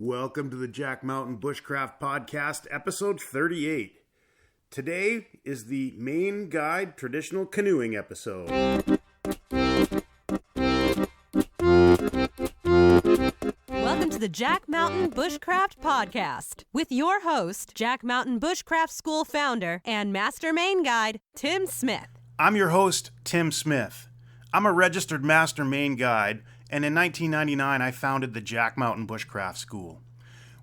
Welcome to the Jack Mountain Bushcraft Podcast, episode 38. Today is the Maine Guide Traditional Canoeing episode. Welcome to the Jack Mountain Bushcraft Podcast with your host, Jack Mountain Bushcraft School founder and Master Maine Guide, Tim Smith. I'm your host, Tim Smith. I'm a registered Master Maine Guide, and in 1999 I founded the Jack Mountain Bushcraft School.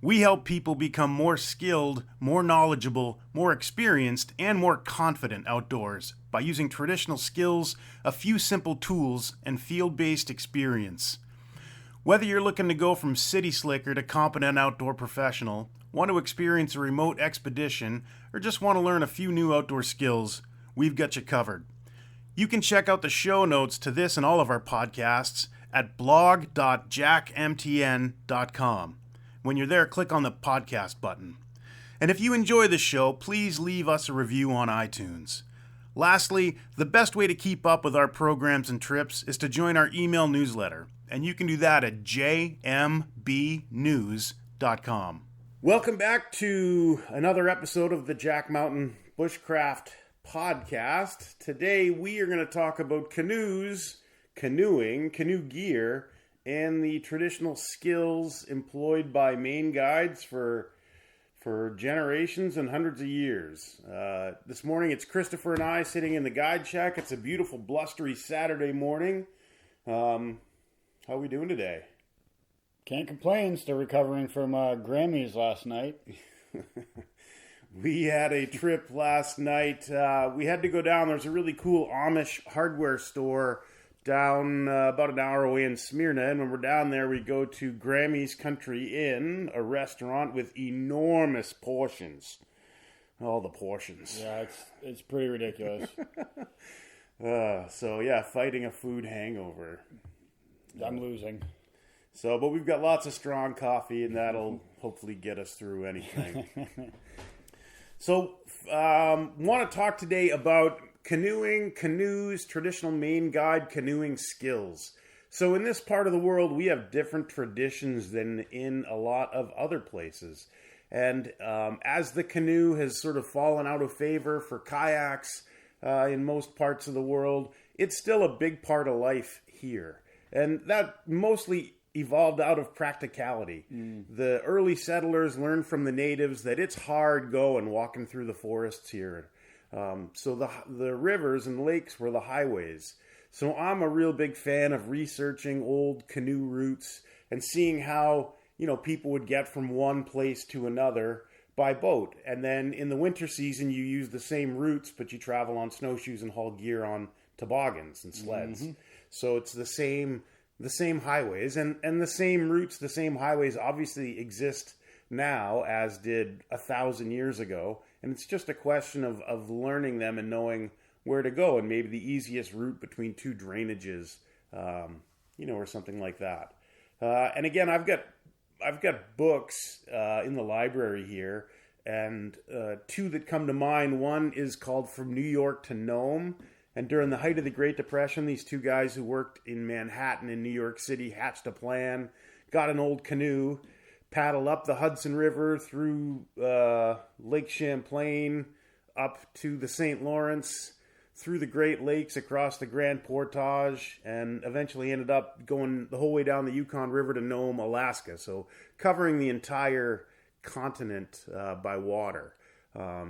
We help people become more skilled, more knowledgeable, more experienced, and more confident outdoors by using traditional skills, a few simple tools, and field-based experience. Whether you're looking to go from city slicker to competent outdoor professional, want to experience a remote expedition, or just want to learn a few new outdoor skills, we've got you covered. You can check out the show notes to this and all of our podcasts at blog.jackmtn.com. When you're there, click on the podcast button. And if you enjoy the show, please leave us a review on iTunes. Lastly, the best way to keep up with our programs and trips is to join our email newsletter, and you can do that at jmbnews.com. Welcome back to another episode of the Jack Mountain Bushcraft Podcast. Today we are going to talk about canoes, canoeing, canoe gear, and the traditional skills employed by Maine guides for generations and hundreds of years. This morning it's Christopher and I sitting in the guide shack. It's a beautiful blustery Saturday morning. How are we doing today? Can't complain. Still recovering from Grammys last night. We had a trip last night. We had to go down. There's a really cool Amish hardware store down about an hour away in Smyrna, and when we're down there, we go to Grammy's Country Inn, a restaurant with enormous portions. All the portions. Yeah, it's pretty ridiculous. Fighting a food hangover. I'm losing. But we've got lots of strong coffee, and that'll hopefully get us through anything. Want to talk today about canoeing, canoes, traditional Maine guide canoeing skills. So in this part of the world, we have different traditions than in a lot of other places. And as the canoe has sort of fallen out of favor for kayaks in most parts of the world, it's still a big part of life here. And that mostly evolved out of practicality. The early settlers learned from the natives that it's hard going walking through the forests here. So the rivers and lakes were the highways. So I'm a real big fan of researching old canoe routes and seeing how, people would get from one place to another by boat. And then in the winter season, you use the same routes, but you travel on snowshoes and haul gear on toboggans and sleds. Mm-hmm. So it's the same highways and the same routes, the same highways obviously exist now as did 1,000 years ago. And it's just a question of learning them and knowing where to go and maybe the easiest route between two drainages, or something like that. And again, I've got books in the library here, and two that come to mind. One is called From New York to Nome. And during the height of the Great Depression, these two guys who worked in Manhattan and New York City hatched a plan, got an old canoe, paddle up the Hudson River through Lake Champlain, up to the St. Lawrence, through the Great Lakes, across the Grand Portage, and eventually ended up going the whole way down the Yukon River to Nome, Alaska. So covering the entire continent by water. I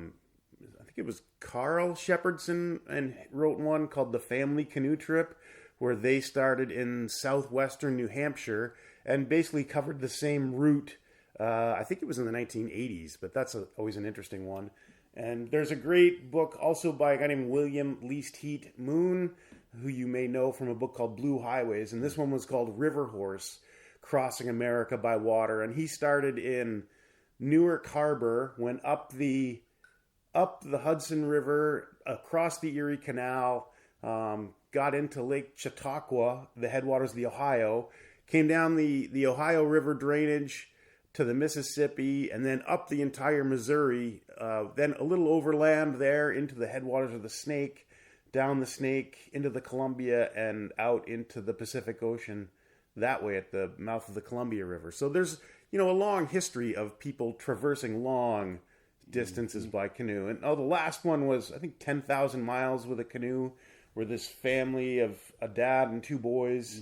think it was Carl Shepherdson and wrote one called The Family Canoe Trip, where they started in southwestern New Hampshire and basically covered the same route. I think it was in the 1980s, but that's always an interesting one. And there's a great book also by a guy named William Least Heat Moon, who you may know from a book called Blue Highways. And this one was called River Horse, Crossing America by Water. And he started in Newark Harbor, went up the Hudson River, across the Erie Canal, got into Lake Chautauqua, the headwaters of the Ohio, came down the Ohio River drainage to the Mississippi, and then up the entire Missouri, then a little overland there into the headwaters of the Snake, down the Snake, into the Columbia, and out into the Pacific Ocean that way at the mouth of the Columbia River. So there's, a long history of people traversing long distances by canoe. And the last one was, I think, 10,000 miles with a canoe, where this family of a dad and two boys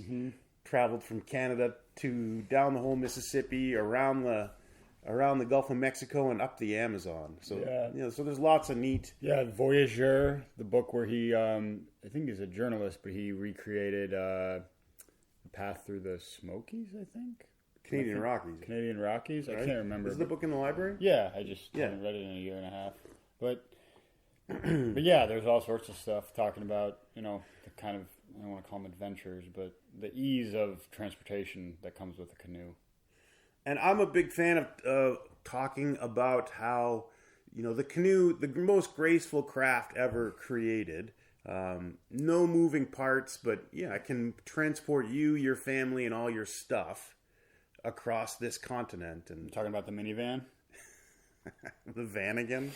traveled from Canada to down the whole Mississippi, around the Gulf of Mexico, and up the Amazon. So so there's lots of neat. Yeah, Voyageur, the book where he, I think he's a journalist, but he recreated the path through the Smokies, I think. Canadian Rockies. Right? I can't remember. Is the book in the library? Yeah, I just haven't read it in a year and a half. But yeah, there's all sorts of stuff talking about, the kind of, I don't want to call them adventures, but the ease of transportation that comes with a canoe. And I'm a big fan of talking about how, the canoe, the most graceful craft ever created. No moving parts, but it can transport you, your family, and all your stuff across this continent. And you're talking about the minivan? The van again?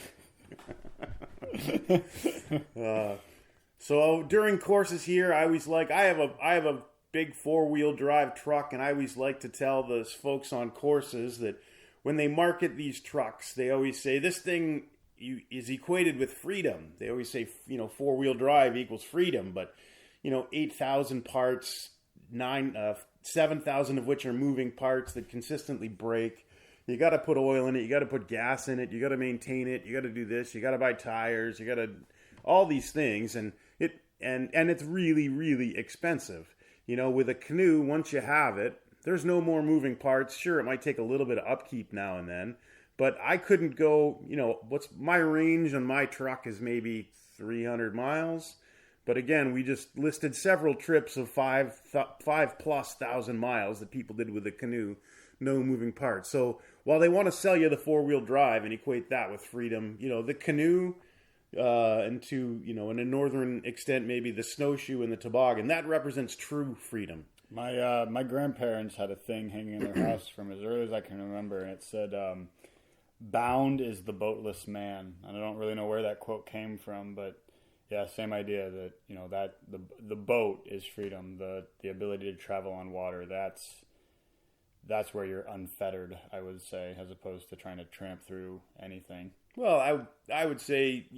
So during courses here, I always I have a big 4-wheel drive truck, and I always like to tell those folks on courses that when they market these trucks, they always say this thing is equated with freedom. They always say 4-wheel drive equals freedom, but 8,000 parts, 7,000 of which are moving parts that consistently break. You got to put oil in it. You got to put gas in it. You got to maintain it. You got to do this. You got to buy tires. You got to all these things, and it's really, really expensive. With a canoe, once you have it, there's no more moving parts. Sure, it might take a little bit of upkeep now and then, but I couldn't go. What's my range on my truck is maybe 300 miles. But again, we just listed several trips of 5+ thousand miles that people did with a canoe, no moving parts. So while they want to sell you the 4-wheel drive and equate that with freedom, the canoe, and to, in a northern extent, maybe the snowshoe and the toboggan, that represents true freedom. My grandparents had a thing hanging in their house from as early as I can remember, and it said, "Bound is the boatless man." And I don't really know where that quote came from, but yeah, same idea that, that the boat is freedom, the ability to travel on water. That's where you're unfettered, I would say, as opposed to trying to tramp through anything. Well, I would say,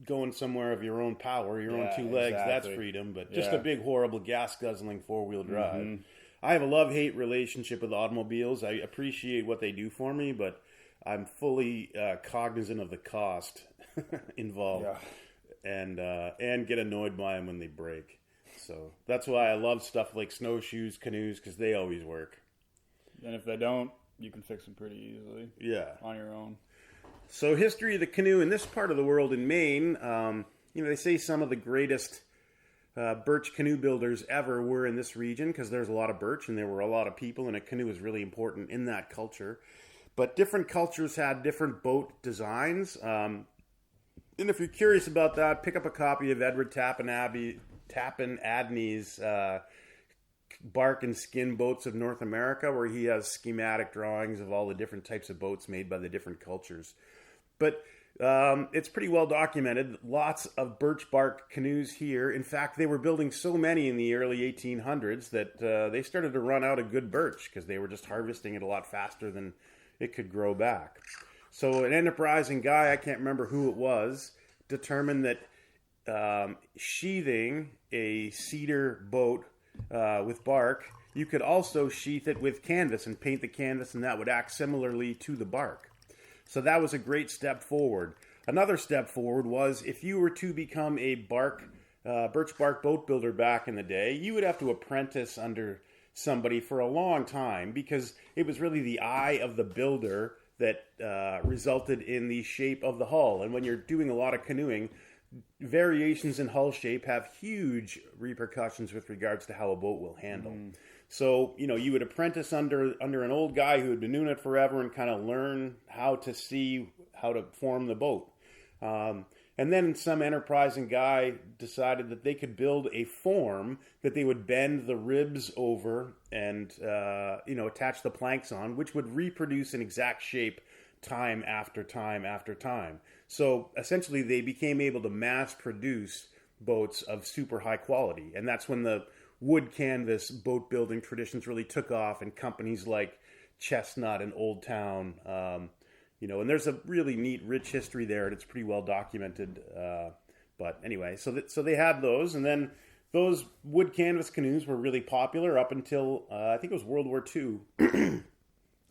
going somewhere of your own power, your own two legs, that's freedom. But just a big, horrible, gas-guzzling 4-wheel drive. Mm-hmm. I have a love-hate relationship with automobiles. I appreciate what they do for me, but I'm fully cognizant of the cost involved. Yeah. And get annoyed by them when they break. So that's why I love stuff like snowshoes, canoes, because they always work. And if they don't, you can fix them pretty easily. Yeah. On your own. So history of the canoe in this part of the world in Maine, they say some of the greatest birch canoe builders ever were in this region because there's a lot of birch and there were a lot of people, and a canoe is really important in that culture. But different cultures had different boat designs. And if you're curious about that, pick up a copy of Edward Tappan Adney's Bark and Skin Boats of North America, where he has schematic drawings of all the different types of boats made by the different cultures. But it's pretty well documented. Lots of birch bark canoes here. In fact, they were building so many in the early 1800s that they started to run out of good birch because they were just harvesting it a lot faster than it could grow back. So an enterprising guy, I can't remember who it was, determined that sheathing a cedar boat with bark, you could also sheath it with canvas and paint the canvas, and that would act similarly to the bark. So that was a great step forward. Another step forward was if you were to become a birch bark boat builder back in the day, you would have to apprentice under somebody for a long time because it was really the eye of the builder that resulted in the shape of the hull. And when you're doing a lot of canoeing, variations in hull shape have huge repercussions with regards to how a boat will handle. So, you would apprentice under an old guy who had been doing it forever and kind of learn how to see how to form the boat. And then some enterprising guy decided that they could build a form that they would bend the ribs over and, attach the planks on, which would reproduce an exact shape time after time after time. So essentially they became able to mass produce boats of super high quality. And that's when the wood canvas boat building traditions really took off, and companies like Chestnut and Old Town. And there's a really neat, rich history there, and it's pretty well documented. But anyway, so they had those, and then those wood canvas canoes were really popular up until I think it was World War II, and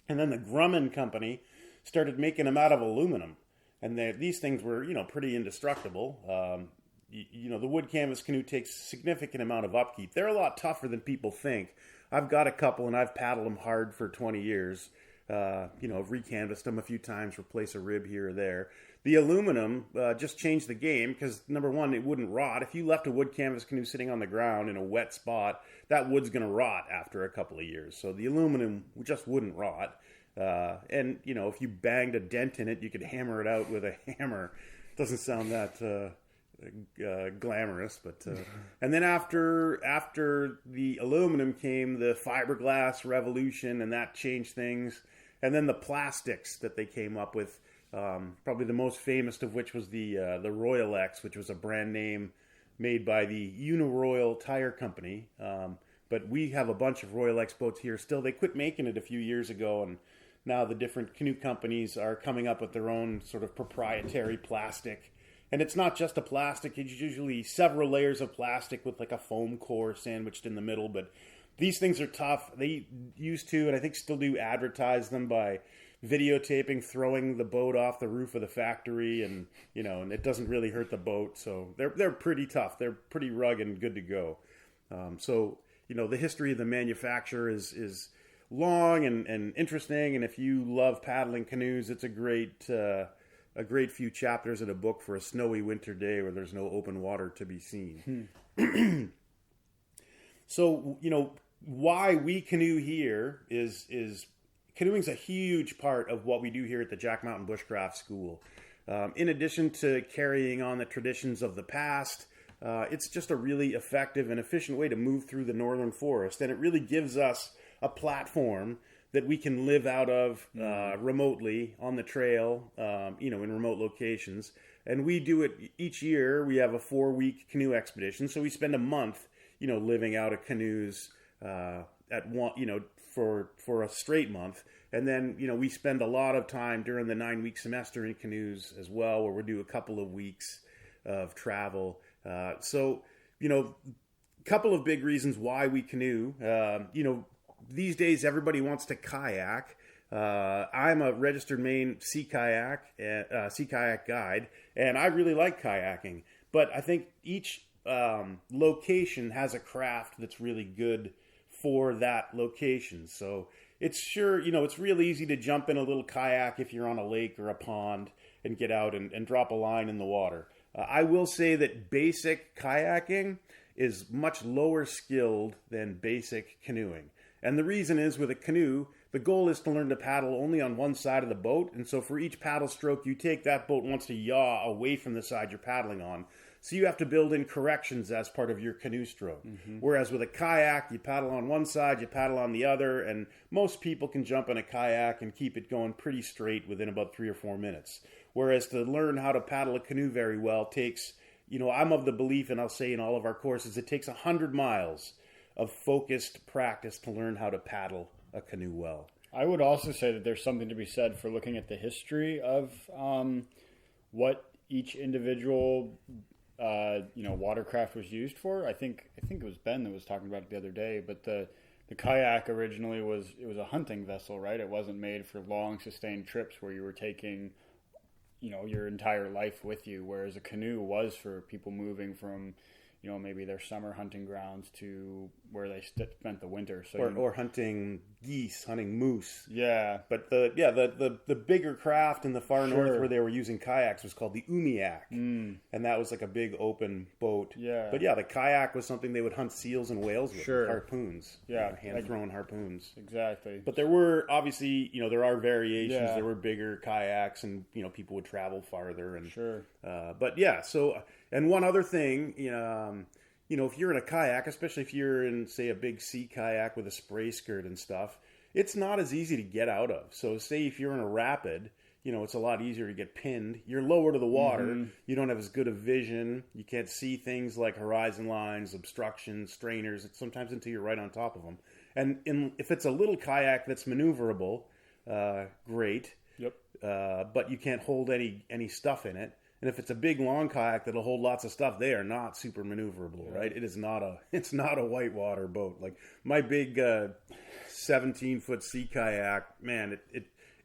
then the Grumman Company started making them out of aluminum, and these things were pretty indestructible. The wood canvas canoe takes a significant amount of upkeep. They're a lot tougher than people think. I've got a couple, and I've paddled them hard for 20 years. I've recanvassed them a few times, replace a rib here or there. The aluminum just changed the game because, number one, it wouldn't rot. If you left a wood canvas canoe sitting on the ground in a wet spot, that wood's going to rot after a couple of years. So the aluminum just wouldn't rot. If you banged a dent in it, you could hammer it out with a hammer. Doesn't sound that glamorous, but and then after the aluminum came the fiberglass revolution, and that changed things. And then the plastics that they came up with, probably the most famous of which was the Royal X, which was a brand name made by the Uniroyal Tire Company. But we have a bunch of Royal X boats here still. They quit making it a few years ago, and now the different canoe companies are coming up with their own sort of proprietary plastic. And it's not just a plastic, it's usually several layers of plastic with like a foam core sandwiched in the middle. But these things are tough. They used to, and I think still do, advertise them by videotaping throwing the boat off the roof of the factory, and and it doesn't really hurt the boat. So they're pretty tough. They're pretty rugged and good to go. The history of the manufacturer is long and interesting. And if you love paddling canoes, it's a great few chapters in a book for a snowy winter day where there's no open water to be seen. So, why we canoe here is canoeing's a huge part of what we do here at the Jack Mountain Bushcraft School. In addition to carrying on the traditions of the past, it's just a really effective and efficient way to move through the northern forest, and it really gives us a platform that we can live out of remotely on the trail, in remote locations. And we do it each year. We have a 4-week canoe expedition, so we spend a month, living out of canoes at one, for a straight month. And then, we spend a lot of time during the 9-week semester in canoes as well, where we do a couple of weeks of travel. So, a couple of big reasons why we canoe. These days, everybody wants to kayak. I'm a registered Maine sea kayak guide, and I really like kayaking. But I think each location has a craft that's really good for that location. So it's real easy to jump in a little kayak if you're on a lake or a pond and get out and drop a line in the water. I will say that basic kayaking is much lower skilled than basic canoeing. And the reason is, with a canoe, the goal is to learn to paddle only on one side of the boat. And so for each paddle stroke you take, that boat wants to yaw away from the side you're paddling on. So you have to build in corrections as part of your canoe stroke. Mm-hmm. Whereas with a kayak, you paddle on one side, you paddle on the other, and most people can jump in a kayak and keep it going pretty straight within about 3 or 4 minutes. Whereas to learn how to paddle a canoe very well takes, I'm of the belief, and I'll say in all of our courses, it takes 100 miles of focused practice to learn how to paddle a canoe well. I would also say that there's something to be said for looking at the history of what each individual watercraft was used for. I think it was Ben that was talking about it the other day, but the kayak originally was a hunting vessel, right? It wasn't made for long sustained trips where you were taking your entire life with you, whereas a canoe was for people moving from maybe their summer hunting grounds to where they spent the winter. So or hunting geese, hunting moose. Yeah. But the bigger craft in the far north where they were using kayaks was called the umiak. And that was like a big open boat. Yeah. But the kayak was something they would hunt seals and whales with, with harpoons. Yeah. Hand-thrown harpoons. Exactly. But there were, obviously, there are variations. Yeah. There were bigger kayaks, and, people would travel farther. And and one other thing, if you're in a kayak, especially if you're in, say, a big sea kayak with a spray skirt and stuff, it's not as easy to get out of. So say if you're in a rapid, it's a lot easier to get pinned. You're lower to the water. Mm-hmm. You don't have as good a vision. You can't see things like horizon lines, obstructions, strainers, sometimes until you're right on top of them. And if it's a little kayak that's maneuverable, great. Yep. But you can't hold any stuff in it. And if it's a big long kayak that'll hold lots of stuff, they are not super maneuverable, right? It's not a whitewater boat. Like my big 17-foot sea kayak, man,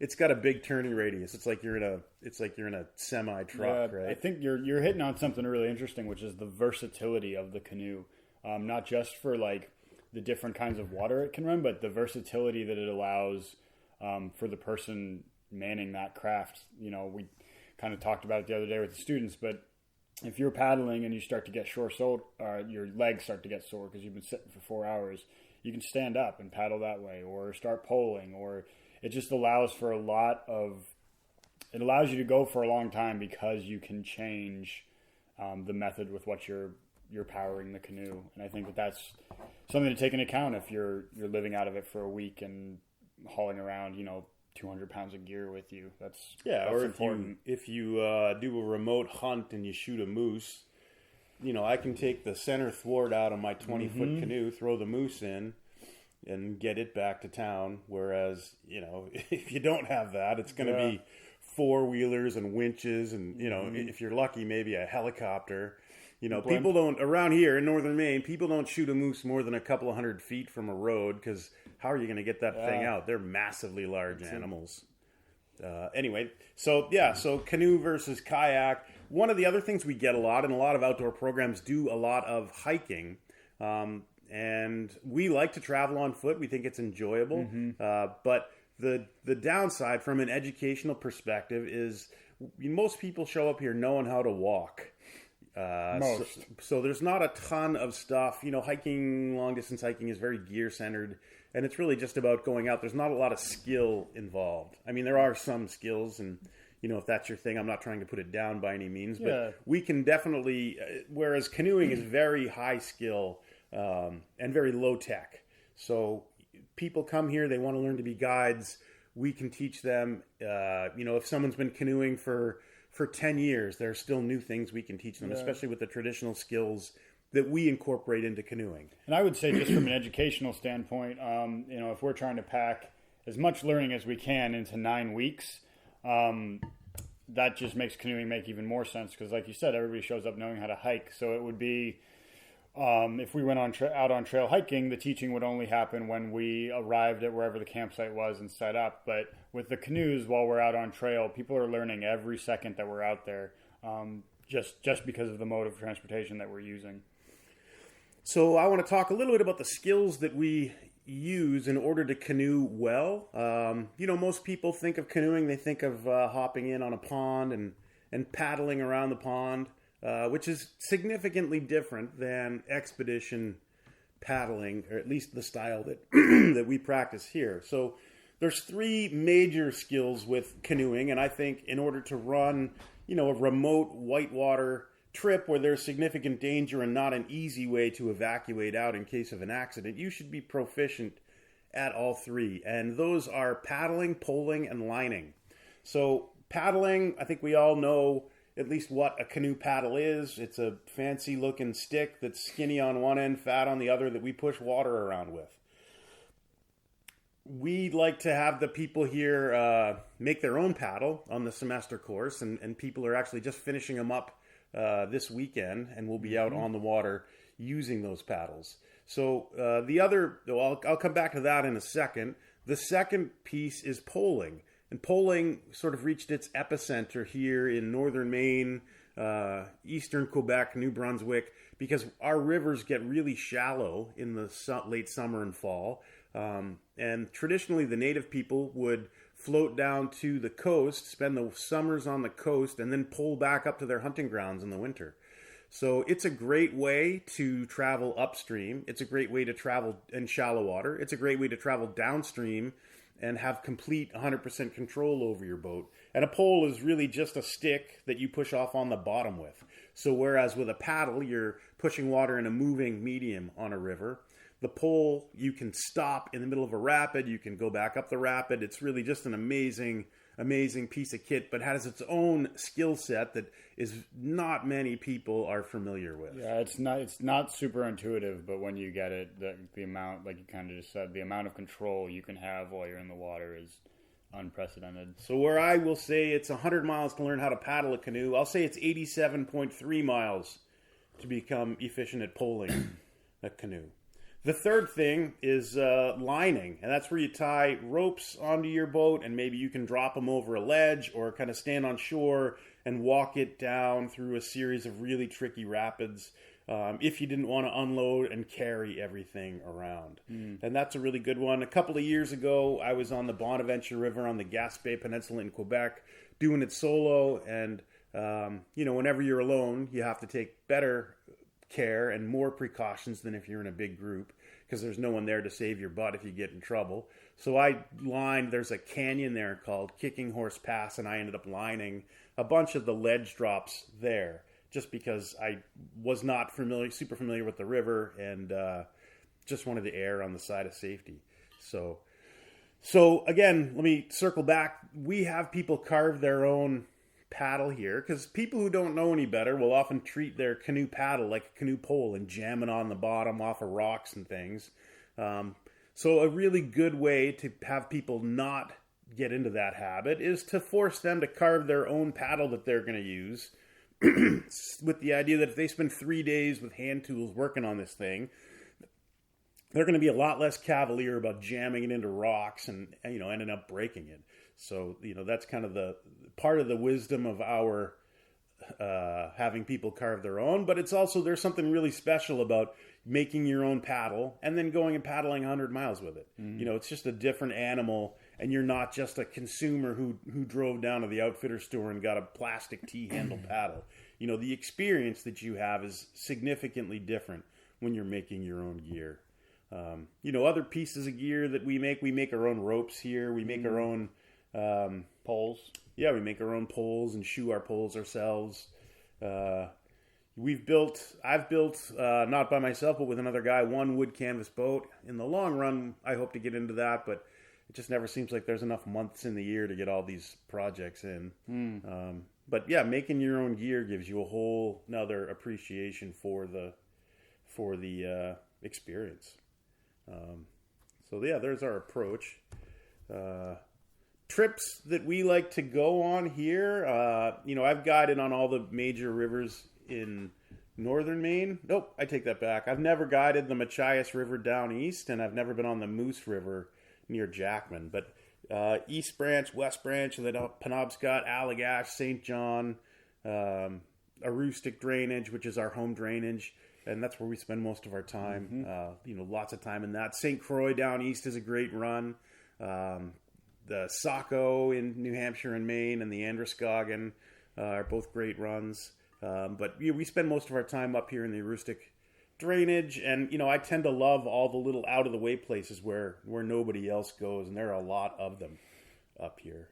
it's got a big turning radius. It's like you're in a semi truck, right? I think you're hitting on something really interesting, which is the versatility of the canoe. Not just for like the different kinds of water it can run, but the versatility that it allows for the person manning that craft. You know, we kind of talked about it the other day with the students, but if you're paddling and you start to get your legs start to get sore because you've been sitting for 4 hours, you can stand up and paddle that way, or start poling, or it just allows for it allows you to go for a long time because you can change the method with what you're powering the canoe. And I think that's something to take into account if you're living out of it for a week and hauling around, 200 pounds of gear with you. That's or important. if you do a remote hunt and you shoot a moose, I can take the center thwart out of my 20-foot canoe, throw the moose in, and get it back to town. Whereas, if you don't have that, it's going to be four-wheelers and winches and, if you're lucky, maybe a helicopter. People don't, around here in northern Maine, people don't shoot a moose more than a couple of 100 feet from a road because how are you going to get that thing out? They're massively large animals. Anyway, so canoe versus kayak. One of the other things we get a lot, and a lot of outdoor programs do a lot of hiking, and we like to travel on foot. We think it's enjoyable, but the downside from an educational perspective is most people show up here knowing how to walk. So there's not a ton of stuff. Hiking, long distance hiking is very gear centered, and it's really just about going out. There's not a lot of skill involved. I mean, there are some skills, and if that's your thing, I'm not trying to put it down by any means, but we can definitely. Whereas canoeing is very high skill and very low tech. So people come here, they want to learn to be guides. We can teach them. If someone's been canoeing for 10 years, there are still new things we can teach them, especially with the traditional skills that we incorporate into canoeing. And I would say just from an educational standpoint, if we're trying to pack as much learning as we can into 9 weeks, that just makes canoeing make even more sense because, like you said, everybody shows up knowing how to hike. So it would be, if we went out on trail hiking, the teaching would only happen when we arrived at wherever the campsite was and set up. But with the canoes, while we're out on trail, people are learning every second that we're out there, just because of the mode of transportation that we're using. So I want to talk a little bit about the skills that we use in order to canoe well. Most people think of canoeing, they think of hopping in on a pond and paddling around the pond. Which is significantly different than expedition paddling, or at least the style that that we practice here. So there's 3 major skills with canoeing, and I think in order to run, a remote whitewater trip where there's significant danger and not an easy way to evacuate out in case of an accident, you should be proficient at all 3. And those are paddling, poling, and lining. So paddling, I think we all know at least what a canoe paddle is. It's a fancy looking stick that's skinny on one end, fat on the other, that we push water around with. We like to have the people here make their own paddle on the semester course, and people are actually just finishing them up this weekend, and we'll be out on the water using those paddles. So I'll come back to that in a second. The second piece is poling. And poling sort of reached its epicenter here in northern Maine, eastern Quebec, New Brunswick, because our rivers get really shallow in the late summer and fall. And traditionally, the native people would float down to the coast, spend the summers on the coast, and then pole back up to their hunting grounds in the winter. So it's a great way to travel upstream. It's a great way to travel in shallow water. It's a great way to travel downstream and have complete 100% control over your boat. And a pole is really just a stick that you push off on the bottom with. So whereas with a paddle, you're pushing water in a moving medium on a river, the pole, you can stop in the middle of a rapid, you can go back up the rapid. It's really just an amazing piece of kit, but has its own skill set that is not many people are familiar with. Yeah, it's not super intuitive, but when you get it, the amount, like you kind of just said, the amount of control you can have while you're in the water is unprecedented. So where I will say it's 100 miles to learn how to paddle a canoe, I'll say it's 87.3 miles to become efficient at poling a canoe. The third thing is lining, and that's where you tie ropes onto your boat, and maybe you can drop them over a ledge or kind of stand on shore and walk it down through a series of really tricky rapids if you didn't want to unload and carry everything around. And that's a really good one. A couple of years ago, I was on the Bonaventure River on the Gaspé Peninsula in Quebec doing it solo, and whenever you're alone, you have to take better care and more precautions than if you're in a big group, because there's no one there to save your butt if you get in trouble. So I lined, there's a canyon there called Kicking Horse Pass, and I ended up lining a bunch of the ledge drops there just because I was not super familiar with the river, and just wanted to err on the side of safety. So again, let me circle back. We have people carve their own paddle here, because people who don't know any better will often treat their canoe paddle like a canoe pole and jam it on the bottom off of rocks and things. So a really good way to have people not get into that habit is to force them to carve their own paddle that they're going to use with the idea that if they spend 3 days with hand tools working on this thing, they're going to be a lot less cavalier about jamming it into rocks and ending up breaking it. So, that's kind of the part of the wisdom of our having people carve their own, but it's also, there's something really special about making your own paddle and then going and paddling 100 miles with it. It's just a different animal, and you're not just a consumer who drove down to the outfitter store and got a plastic T-handle paddle. The experience that you have is significantly different when you're making your own gear. Other pieces of gear that we make our own ropes here. We make our own Poles. Yeah, we make our own poles and shoe our poles ourselves. I've built, not by myself, but with another guy, one wood canvas boat. In the long run, I hope to get into that, but it just never seems like there's enough months in the year to get all these projects in. But yeah, making your own gear gives you a whole another appreciation for the experience. So yeah, there's our approach. Trips that we like to go on here, I've guided on all the major rivers in northern Maine. Nope, I take that back. I've never guided the Machias River down east, and I've never been on the Moose River near Jackman. But East Branch, West Branch, and then Penobscot, Allagash, St. John, Aroostook drainage, which is our home drainage, and that's where we spend most of our time. Lots of time in that. St. Croix down east is a great run. The Saco in New Hampshire and Maine, and the Androscoggin are both great runs. But we spend most of our time up here in the Aroostook drainage, and I tend to love all the little out-of-the-way places where nobody else goes, and there are a lot of them up here.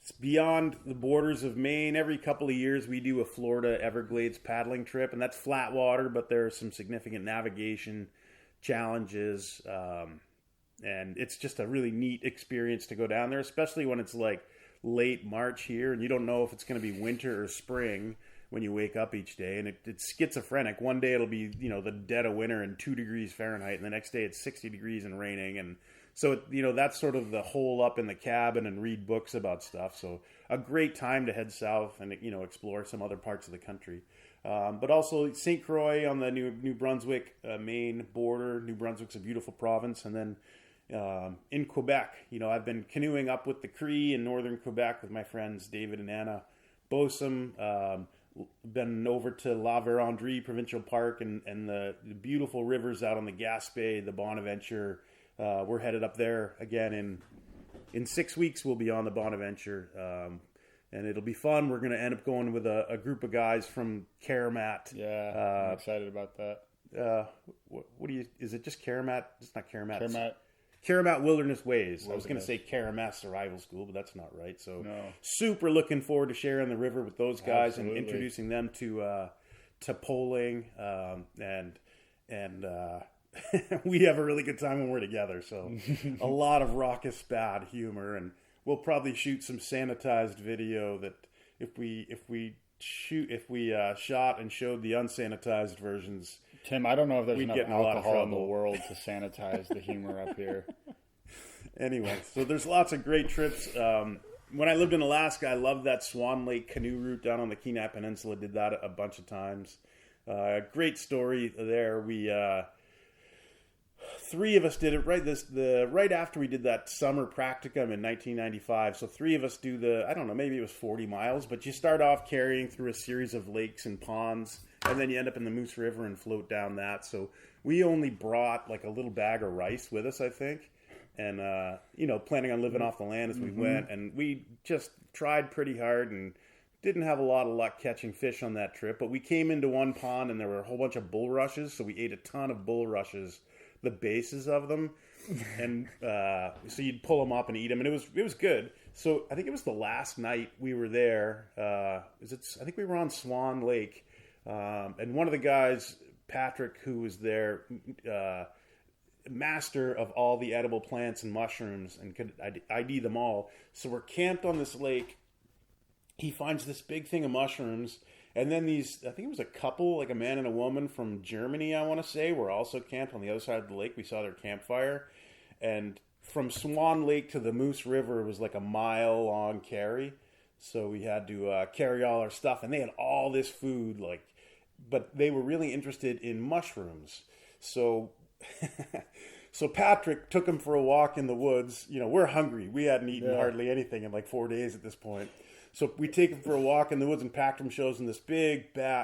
It's beyond the borders of Maine. Every couple of years we do a Florida Everglades paddling trip, and that's flat water, but there are some significant navigation challenges, and it's just a really neat experience to go down there, especially when it's like late March here and you don't know if it's going to be winter or spring when you wake up each day. And it's schizophrenic. One day it'll be, the dead of winter and 2 degrees Fahrenheit, and the next day it's 60 degrees and raining. And so, that's sort of the hole up in the cabin and read books about stuff. So a great time to head south and, explore some other parts of the country. But also St. Croix on the New Brunswick, Maine border. New Brunswick's a beautiful province. And then in Quebec, I've been canoeing up with the Cree in northern Quebec with my friends David and Anna Bosom. Been over to La Vérendrye Provincial Park and the beautiful rivers out on the Gaspé, the Bonaventure. We're headed up there again in 6 weeks. We'll be on the Bonaventure, and it'll be fun. We're going to end up going with a group of guys from Karamat. Yeah, I'm excited about that. What do you? Is it just Karamat? It's not Karamat. Karamat Wilderness Ways. I was going to say Karamat Survival School, but that's not right. So no. Super looking forward to sharing the river with those guys. Absolutely. And introducing them to poling and we have a really good time when we're together. So a lot of raucous bad humor, and we'll probably shoot some sanitized video that if we shot and showed the unsanitized versions. Tim, I don't know if there's enough alcohol in the trouble. world to sanitize the humor up here. Anyway, so there's lots of great trips. When I lived in Alaska, I loved that Swan Lake canoe route down on the Kenai Peninsula. Did that a bunch of times. Great story there. We three of us did it right after we did that summer practicum in 1995. So three of us do maybe it was 40 miles, but you start off carrying through a series of lakes and ponds, and then you end up in the Moose River and float down that. So we only brought like a little bag of rice with us, I think. And, planning on living off the land as we went. And we just tried pretty hard and didn't have a lot of luck catching fish on that trip. But we came into one pond and there were a whole bunch of bulrushes. So we ate a ton of bulrushes, the bases of them. And so you'd pull them up and eat them. And it was good. So I think it was the last night we were there. I think we were on Swan Lake. And one of the guys, Patrick, who was there, master of all the edible plants and mushrooms and could ID them all. So we're camped on this lake. He finds this big thing of mushrooms, and then I think it was a couple, like a man and a woman from Germany, I want to say, were also camped on the other side of the lake. We saw their campfire, and from Swan Lake to the Moose River was like a mile-long carry. So we had to carry all our stuff, and they had all this food, but they were really interested in mushrooms. So Patrick took him for a walk in the woods. We're hungry. We hadn't eaten hardly anything in like 4 days at this point. So we take him for a walk in the woods, and Patrick shows him this big bunch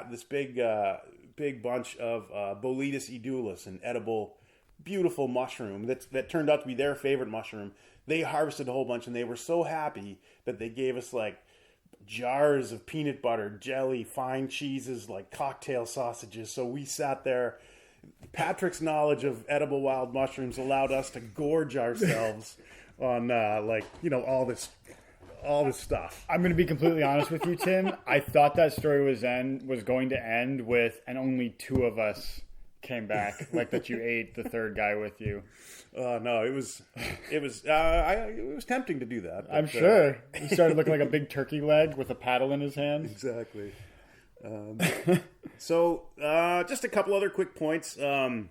of Boletus edulis, an edible, beautiful mushroom that turned out to be their favorite mushroom. They harvested a whole bunch, and they were so happy that they gave us like jars of peanut butter, jelly, fine cheeses, like cocktail sausages. So we sat there. Patrick's knowledge of edible wild mushrooms allowed us to gorge ourselves on all this stuff. I'm going to be completely honest with you, Tim. I thought that story was going to end with, and only two of us came back, like that you ate the third guy with you. No, it was tempting to do that. I'm sure. He started looking like a big turkey leg with a paddle in his hand. Exactly. So just a couple other quick points. Canoeing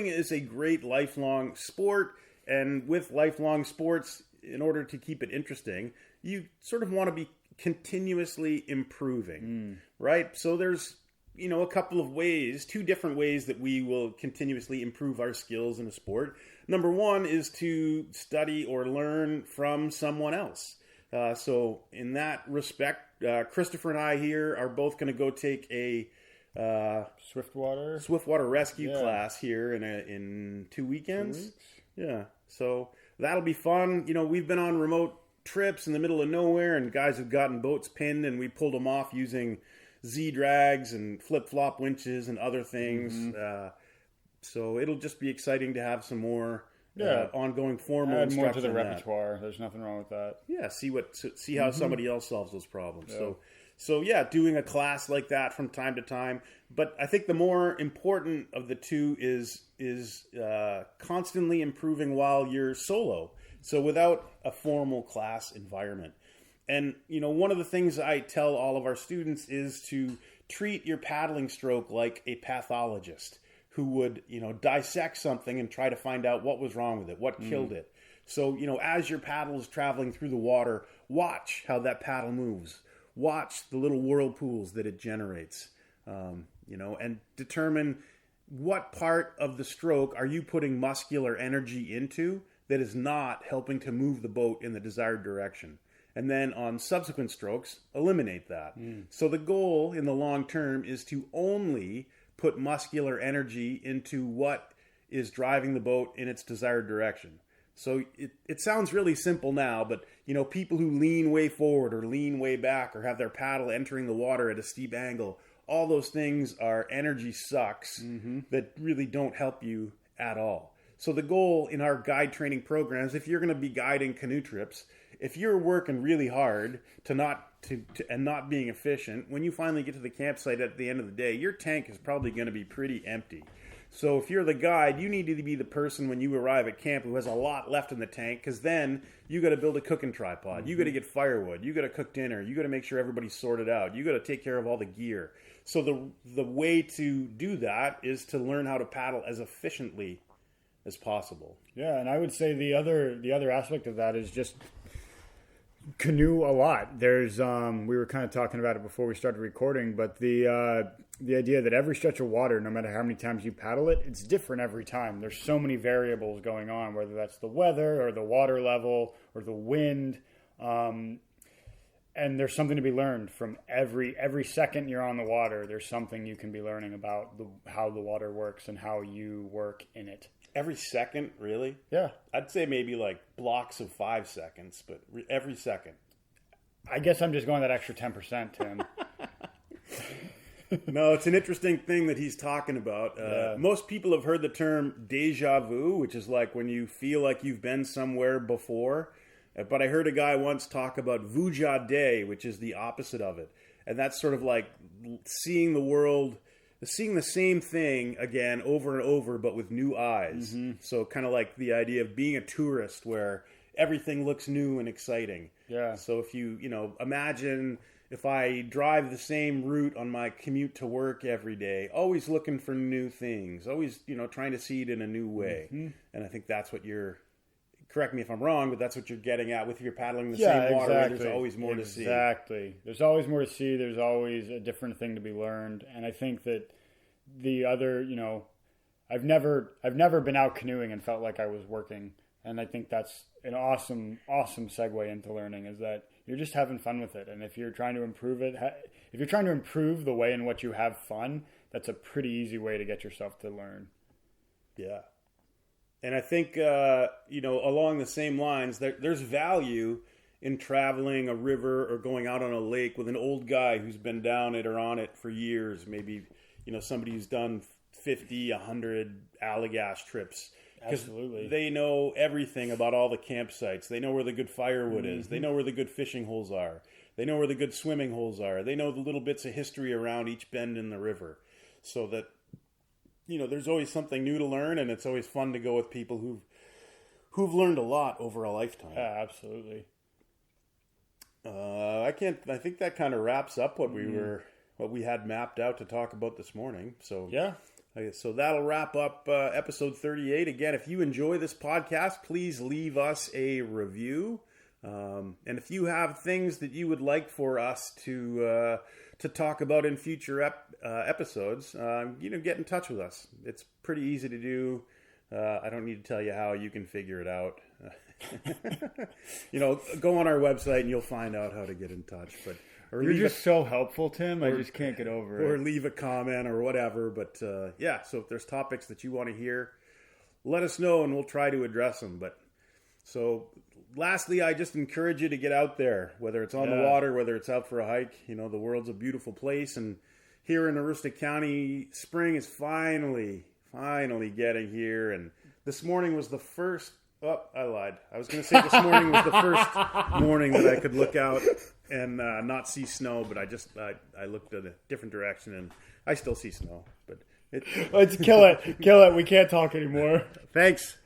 is a great lifelong sport, and with lifelong sports, in order to keep it interesting, you sort of want to be continuously improving, right? So there's, a couple of ways, two different ways that we will continuously improve our skills in a sport. Number one is to study or learn from someone else. So in that respect, Christopher and I here are both going to go take a Swiftwater rescue class here in 2 weekends. 2 weeks? Yeah, so that'll be fun. We've been on remote trips in the middle of nowhere, and guys have gotten boats pinned, and we pulled them off using Z-drags and flip-flop winches and other things. So it'll just be exciting to have some more ongoing formal add more to instruction the on that. repertoire. There's nothing wrong with that. Yeah, see how somebody else solves those problems. Yeah. So doing a class like that from time to time. But I think the more important of the two is constantly improving while you're solo. So without a formal class environment. And one of the things I tell all of our students is to treat your paddling stroke like a pathologist who would, dissect something and try to find out what was wrong with it, what killed it. So, as your paddle is traveling through the water, watch how that paddle moves. Watch the little whirlpools that it generates, and determine what part of the stroke are you putting muscular energy into that is not helping to move the boat in the desired direction. And then on subsequent strokes, eliminate that. So the goal in the long term is to only put muscular energy into what is driving the boat in its desired direction. So it sounds really simple now, but people who lean way forward or lean way back or have their paddle entering the water at a steep angle, all those things are energy sucks that really don't help you at all. So the goal in our guide training programs, if you're going to be guiding canoe trips, if you're working really hard and not being efficient, when you finally get to the campsite at the end of the day, your tank is probably going to be pretty empty. So if you're the guide, you need to be the person when you arrive at camp who has a lot left in the tank, because then you got to build a cooking tripod. You got to get firewood. You got to cook dinner. You got to make sure everybody's sorted out. You got to take care of all the gear. So the way to do that is to learn how to paddle as efficiently as possible. Yeah, and I would say the other aspect of that is just canoe a lot. There's we were kind of talking about it before we started recording, but the idea that every stretch of water, no matter how many times you paddle it, it's different every time. There's so many variables going on, whether that's the weather or the water level or the wind. And there's something to be learned from every second you're on the water. There's something you can be learning about how the water works and how you work in it. Every second, really? Yeah. I'd say maybe like blocks of 5 seconds, but every second. I guess I'm just going that extra 10%, Tim. No, it's an interesting thing that he's talking about. Most people have heard the term déjà vu, which is like when you feel like you've been somewhere before. But I heard a guy once talk about vuja de, which is the opposite of it. And that's sort of like seeing the world, seeing the same thing again over and over, but with new eyes. Mm-hmm. So kind of like the idea of being a tourist where everything looks new and exciting. Yeah. So if you imagine if I drive the same route on my commute to work every day, always looking for new things, always, trying to see it in a new way. Mm-hmm. And I think that's what correct me if I'm wrong, but that's what you're getting at with your paddling the same water. Exactly. There's always more to see. Exactly. There's always more to see. There's always a different thing to be learned. And I think that the other, I've never been out canoeing and felt like I was working. And I think that's an awesome segue into learning, is that you're just having fun with it. And if you're trying to improve it, if you're trying to improve the way in which you have fun, that's a pretty easy way to get yourself to learn. Yeah. And I think, along the same lines, there's value in traveling a river or going out on a lake with an old guy who's been down it or on it for years. Maybe, somebody who's done 50, 100 Allagash trips. Absolutely. They know everything about all the campsites. They know where the good firewood is. They know where the good fishing holes are. They know where the good swimming holes are. They know the little bits of history around each bend in the river. So that, there's always something new to learn, and it's always fun to go with people who've learned a lot over a lifetime. Yeah, absolutely. I think that kind of wraps up what we had mapped out to talk about this morning. So yeah. So that'll wrap up episode 38. Again, if you enjoy this podcast, please leave us a review. And if you have things that you would like for us to talk about in future episodes, get in touch with us. It's pretty easy to do. I don't need to tell you how. You can figure it out. Go on our website and you'll find out how to get in touch. You're just so helpful, Tim. I just can't get over it. Or leave a comment or whatever. But so if there's topics that you want to hear, let us know and we'll try to address them. So lastly, I just encourage you to get out there, whether it's on the water, whether it's out for a hike. The world's a beautiful place. And here in Aroostook County, spring is finally getting here. And this morning was the first... Oh, I lied. I was going to say this morning was the first morning that I could look out and not see snow, but I looked at a different direction and I still see snow. But let's kill it. We can't talk anymore. Thanks.